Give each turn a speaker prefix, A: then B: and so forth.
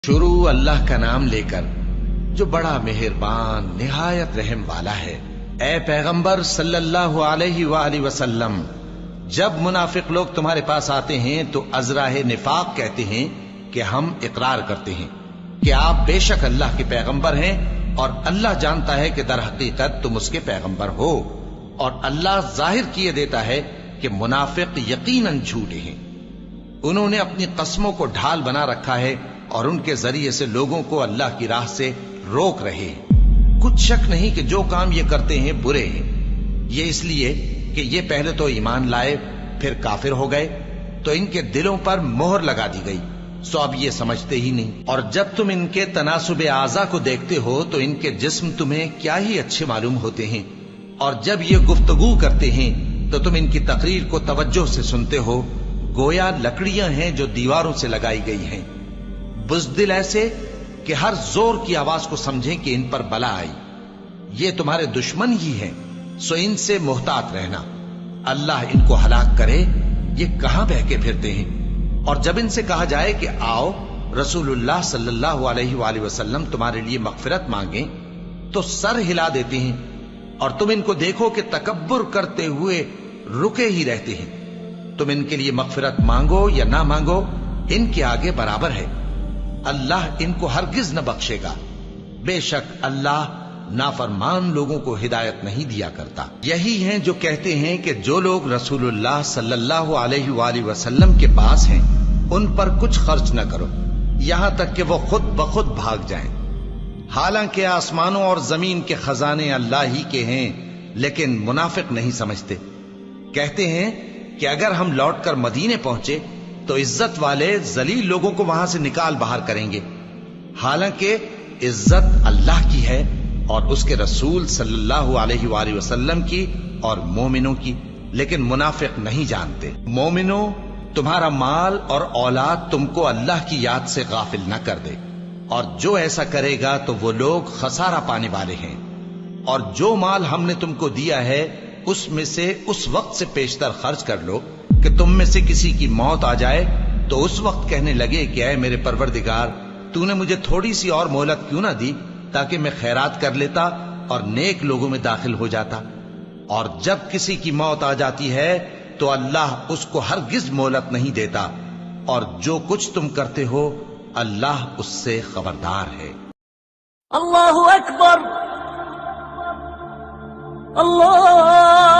A: شروع اللہ کا نام لے کر جو بڑا مہربان نہایت رحم والا ہے۔ اے پیغمبر صلی اللہ علیہ وآلہ وسلم، جب منافق لوگ تمہارے پاس آتے ہیں تو ازراہ نفاق کہتے ہیں کہ ہم اقرار کرتے ہیں کہ آپ بے شک اللہ کے پیغمبر ہیں، اور اللہ جانتا ہے کہ در حقیقت تم اس کے پیغمبر ہو، اور اللہ ظاہر کیے دیتا ہے کہ منافق یقیناً جھوٹے ہیں۔ انہوں نے اپنی قسموں کو ڈھال بنا رکھا ہے اور ان کے ذریعے سے لوگوں کو اللہ کی راہ سے روک رہے ہیں۔ کچھ شک نہیں کہ جو کام یہ کرتے ہیں برے ہیں، یہ اس لیے کہ یہ پہلے تو ایمان لائے پھر کافر ہو گئے تو ان کے دلوں پر مہر لگا دی گئی، سو اب یہ سمجھتے ہی نہیں۔ اور جب تم ان کے تناسب اعضاء کو دیکھتے ہو تو ان کے جسم تمہیں کیا ہی اچھے معلوم ہوتے ہیں، اور جب یہ گفتگو کرتے ہیں تو تم ان کی تقریر کو توجہ سے سنتے ہو، گویا لکڑیاں ہیں جو دیواروں سے لگائی گئی ہیں، بزدل ایسے کہ ہر زور کی آواز کو سمجھیں کہ ان پر بلا آئی۔ یہ تمہارے دشمن ہی ہیں، سو ان سے محتاط رہنا، اللہ ان کو ہلاک کرے، یہ کہاں بہ کے پھرتے ہیں۔ اور جب ان سے کہا جائے کہ آؤ رسول اللہ صلی اللہ علیہ وآلہ وسلم تمہارے لیے مغفرت مانگیں تو سر ہلا دیتے ہیں، اور تم ان کو دیکھو کہ تکبر کرتے ہوئے رکے ہی رہتے ہیں۔ تم ان کے لیے مغفرت مانگو یا نہ مانگو، ان کے آگے برابر ہے، اللہ ان کو ہرگز نہ بخشے گا، بے شک اللہ نافرمان لوگوں کو ہدایت نہیں دیا کرتا۔ یہی ہیں جو کہتے ہیں کہ جو لوگ رسول اللہ صلی اللہ علیہ وآلہ وسلم کے پاس ہیں ان پر کچھ خرچ نہ کرو یہاں تک کہ وہ خود بخود بھاگ جائیں، حالانکہ آسمانوں اور زمین کے خزانے اللہ ہی کے ہیں، لیکن منافق نہیں سمجھتے۔ کہتے ہیں کہ اگر ہم لوٹ کر مدینے پہنچے تو عزت والے ذلیل لوگوں کو وہاں سے نکال باہر کریں گے، حالانکہ عزت اللہ کی ہے اور اس کے رسول صلی اللہ علیہ وآلہ وسلم کی اور مومنوں کی، لیکن منافق نہیں جانتے۔ مومنوں، تمہارا مال اور اولاد تم کو اللہ کی یاد سے غافل نہ کر دے، اور جو ایسا کرے گا تو وہ لوگ خسارہ پانے والے ہیں۔ اور جو مال ہم نے تم کو دیا ہے اس میں سے اس وقت سے پیشتر خرچ کر لو کہ تم میں سے کسی کی موت آ جائے تو اس وقت کہنے لگے کہ اے میرے پروردگار، تو نے مجھے تھوڑی سی اور مہلت کیوں نہ دی تاکہ میں خیرات کر لیتا اور نیک لوگوں میں داخل ہو جاتا۔ اور جب کسی کی موت آ جاتی ہے تو اللہ اس کو ہرگز مہلت نہیں دیتا، اور جو کچھ تم کرتے ہو اللہ اس سے خبردار ہے۔
B: اللہ اکبر، اللہ